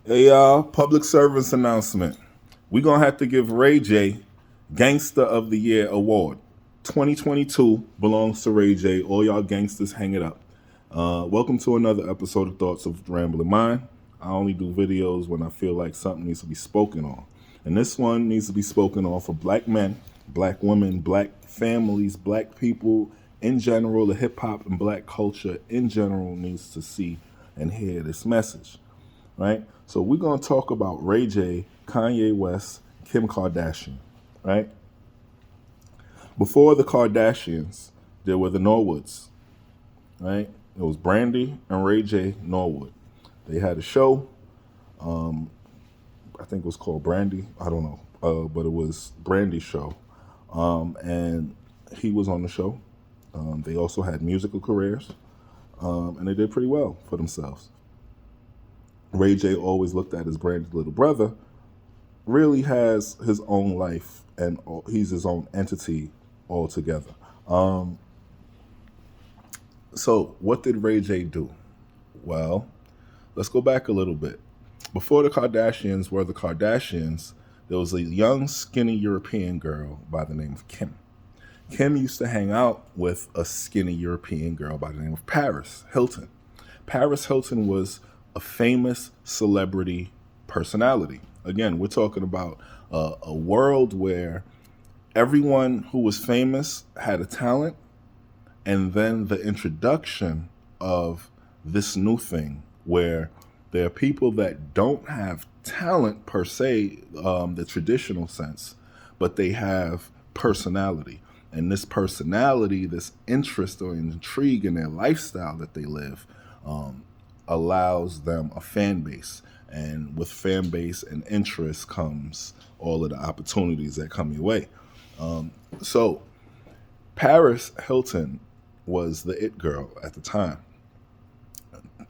Hey y'all, public service announcement. We're gonna have to give Ray J Gangsta of the Year award. 2022 belongs to Ray J. All y'all gangsters, hang it up. Welcome to another episode of Thoughts of Rambling Mind. I only do videos when I feel like something needs to be spoken on. And this one needs to be spoken on for black men, black women, black families, black people in general. The hip hop and black culture in general needs to see and hear this message, right? So we're gonna talk about Ray J, Kanye West, Kim Kardashian, right? Before the Kardashians, there were the Norwoods, right? It was Brandy and Ray J Norwood. They had a show. I think it was called Brandy. I don't know, but it was Brandy's show, and he was on the show. They also had musical careers, and they did pretty well for themselves. Ray J always looked at his Brandy's little brother, really has his own life and he's his own entity altogether. So what did Ray J do? Well, let's go back a little bit. Before the Kardashians were the Kardashians, there was a young, skinny European girl by the name of Kim. Kim used to hang out with a skinny European girl by the name of Paris Hilton. Paris Hilton was a famous celebrity personality. Again, we're talking about a world where everyone who was famous had a talent, and then the introduction of this new thing where there are people that don't have talent per se, the traditional sense, but they have personality. And this personality, this interest or intrigue in their lifestyle that they live, allows them a fan base. And with fan base and interest comes all of the opportunities that come your way. So Paris Hilton was the it girl at the time.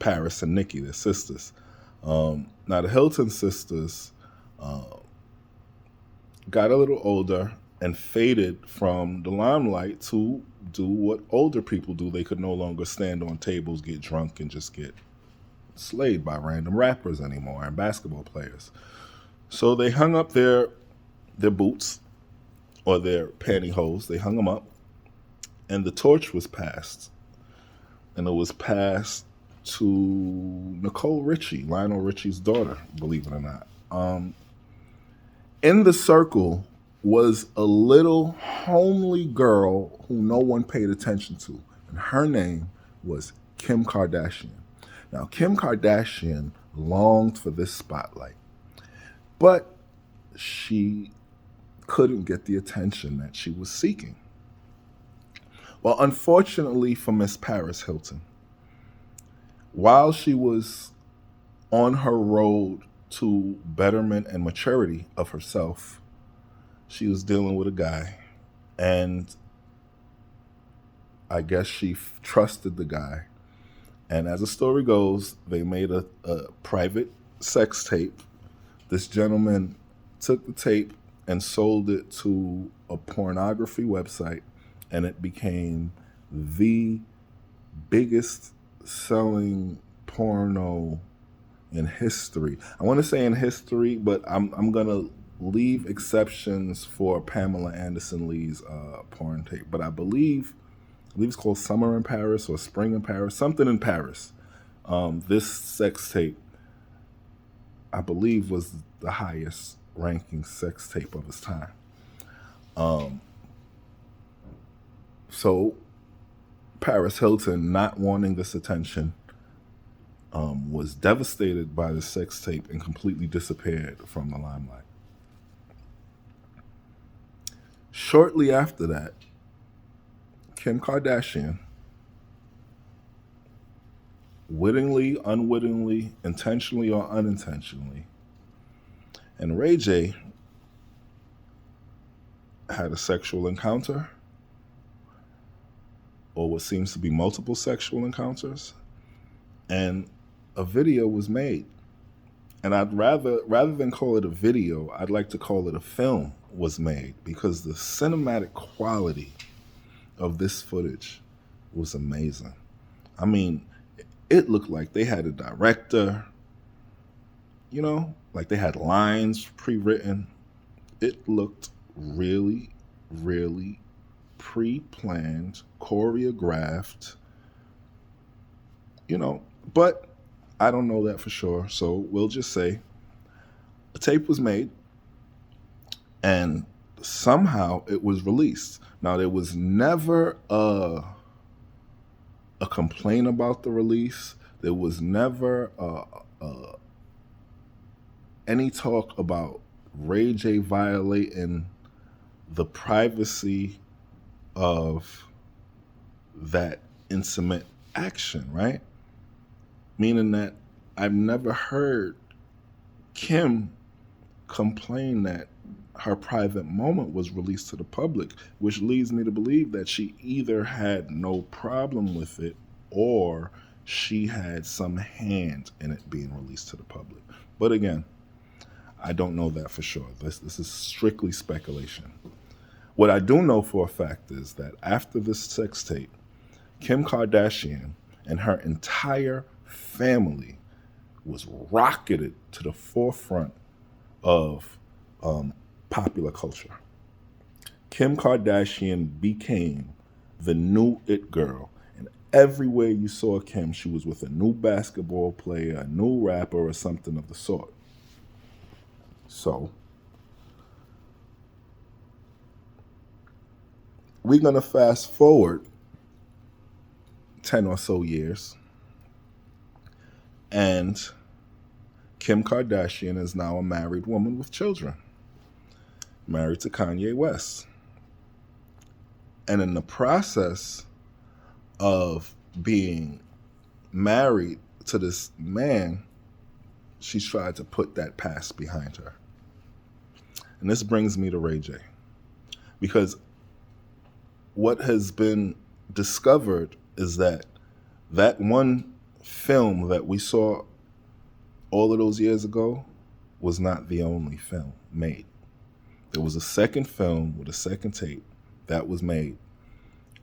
Paris and Nikki, their sisters. Now the Hilton sisters got a little older and faded from the limelight to do what older people do. They could no longer stand on tables, get drunk, and just get slayed by random rappers anymore and basketball players. So they hung up their boots or their pantyhose. They hung them up, and the torch was passed. And it was passed to Nicole Richie, Lionel Richie's daughter, believe it or not. In the circle was a little homely girl who no one paid attention to, and her name was Kim Kardashian. Now, Kim Kardashian longed for this spotlight, but she couldn't get the attention that she was seeking. Well, unfortunately for Miss Paris Hilton, while she was on her road to betterment and maturity of herself, she was dealing with a guy, and I guess she trusted the guy. And as the story goes, they made a private sex tape. This gentleman took the tape and sold it to a pornography website, and it became the biggest selling porno in history. I want to say in history, but I'm gonna leave exceptions for Pamela Anderson Lee's porn tape. But I believe it's called Summer in Paris or Spring in Paris, something in Paris. This sex tape, I believe, was the highest ranking sex tape of its time. So Paris Hilton, not wanting this attention, was devastated by the sex tape and completely disappeared from the limelight. Shortly after that, Kim Kardashian, wittingly, unwittingly, intentionally or unintentionally, and Ray J had a sexual encounter, or what seems to be multiple sexual encounters, and a video was made. And I'd rather than call it a video, I'd like to call it a film was made, because the cinematic quality of this footage was amazing. I mean, it looked like they had a director, like they had lines pre-written. It looked really, really pre-planned, choreographed, but I don't know that for sure. So we'll just say a tape was made and somehow it was released. Now there was never a complaint about the release. There was never any talk about Ray J violating the privacy of that intimate action, right? Meaning that I've never heard Kim complain that her private moment was released to the public, which leads me to believe that she either had no problem with it or she had some hand in it being released to the public. But again, I don't know that for sure. This is strictly speculation. What I do know for a fact is that after this sex tape, Kim Kardashian and her entire family was rocketed to the forefront of popular culture. Kim Kardashian became the new it girl. And everywhere you saw Kim, she was with a new basketball player, a new rapper, or something of the sort. So, we're going to fast forward 10 or so years, and Kim Kardashian is now a married woman with children, married to Kanye West. And in the process of being married to this man, she's tried to put that past behind her. And this brings me to Ray J. Because what has been discovered is that one film that we saw all of those years ago was not the only film made. There was a second film with a second tape that was made.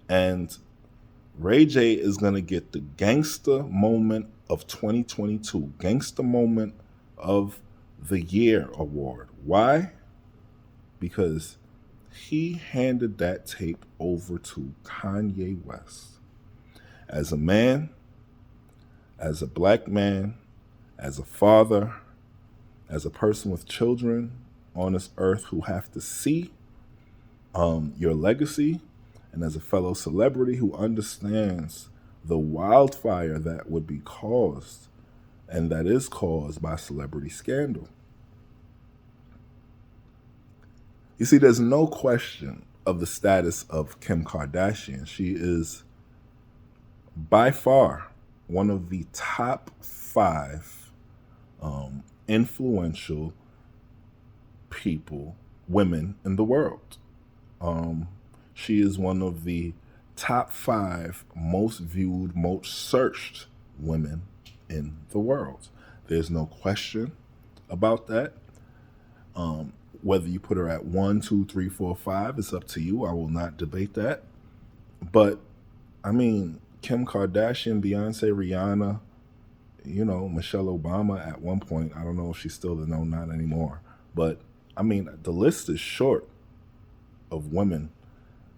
And Ray J is going to get the Gangsta Moment of 2022, Gangsta Moment of the Year award. Why? Because he handed that tape over to Kanye West. As a man, as a black man, as a father, as a person with children on this earth who have to see your legacy, and as a fellow celebrity who understands the wildfire that would be caused and that is caused by celebrity scandal. You see, there's no question of the status of Kim Kardashian. She is by far one of the top 5 influential women in the world. She is one of the top 5 most viewed, most searched women in the world. There's no question about that. Whether you put her at 1, 2, 3, 4, 5, it's up to you. I will not debate that. But, I mean, Kim Kardashian, Beyonce, Rihanna, Michelle Obama at one point. I don't know if she's still the not anymore. But, I mean, the list is short of women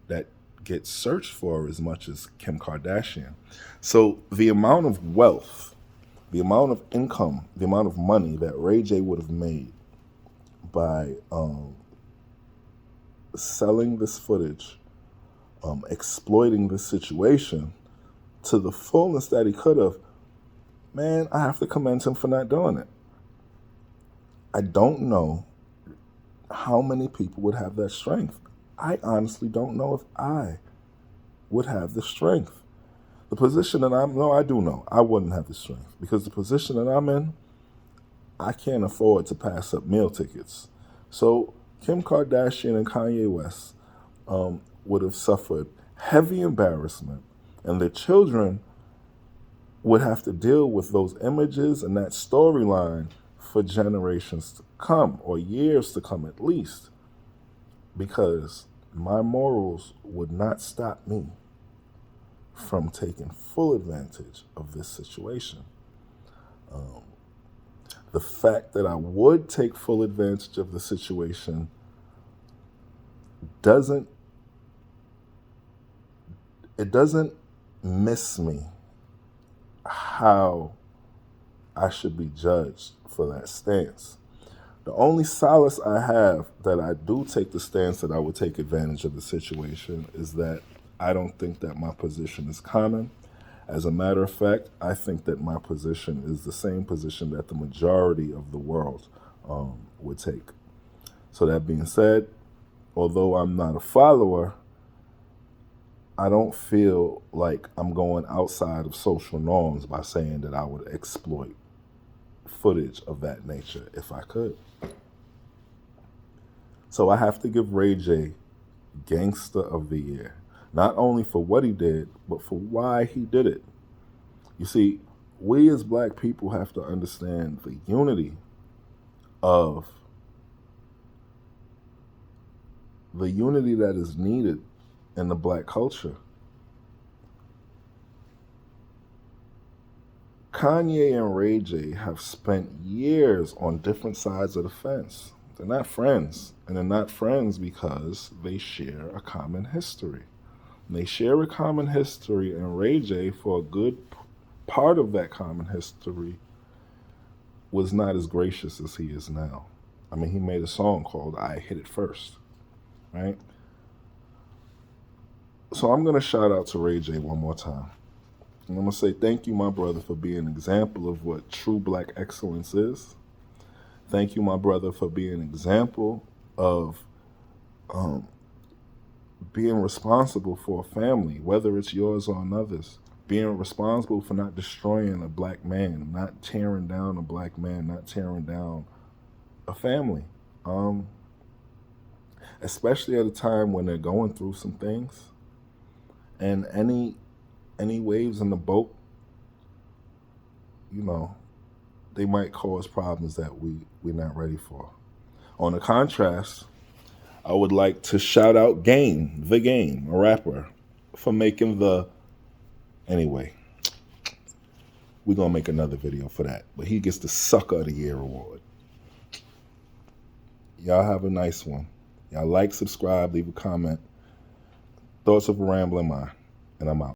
that get searched for as much as Kim Kardashian. So the amount of wealth, the amount of income, the amount of money that Ray J would have made by selling this footage, exploiting this situation to the fullness that he could have, man, I have to commend him for not doing it. I don't know how many people would have that strength. I honestly don't know if I would have the strength. The position that I do know, I wouldn't have the strength, because the position that I'm in, I can't afford to pass up meal tickets. So Kim Kardashian and Kanye West would have suffered heavy embarrassment, and their children would have to deal with those images and that storyline for generations to come, or years to come at least, because my morals would not stop me from taking full advantage of this situation. The fact that I would take full advantage of the situation doesn't miss me how I should be judged for that stance. The only solace I have that I do take the stance that I would take advantage of the situation is that I don't think that my position is common. As a matter of fact, I think that my position is the same position that the majority of the world would take. So that being said, although I'm not a follower, I don't feel like I'm going outside of social norms by saying that I would exploit footage of that nature if I could. So I have to give Ray J Gangsta of the Year, not only for what he did, but for why he did it. You see, we as black people have to understand the unity that is needed in the black culture. Kanye and Ray J have spent years on different sides of the fence. They're not friends, and they're not friends because they share a common history. And they share a common history, and Ray J, for a good part of that common history, was not as gracious as he is now. I mean, he made a song called I Hit It First, right? So I'm going to shout out to Ray J one more time. And I'm going to say thank you, my brother, for being an example of what true black excellence is. Thank you, my brother, for being an example of being responsible for a family, whether it's yours or another's. Being responsible for not destroying a black man, not tearing down a black man, not tearing down a family. Especially at a time when they're going through some things. And any waves in the boat, you know, they might cause problems that we're not ready for. On the contrast, I would like to shout out The Game, a rapper, for making anyway, we're going to make another video for that. But he gets the Sucker of the Year award. Y'all have a nice one. Y'all like, subscribe, leave a comment. Thoughts of a Rambling Mind. And I'm out.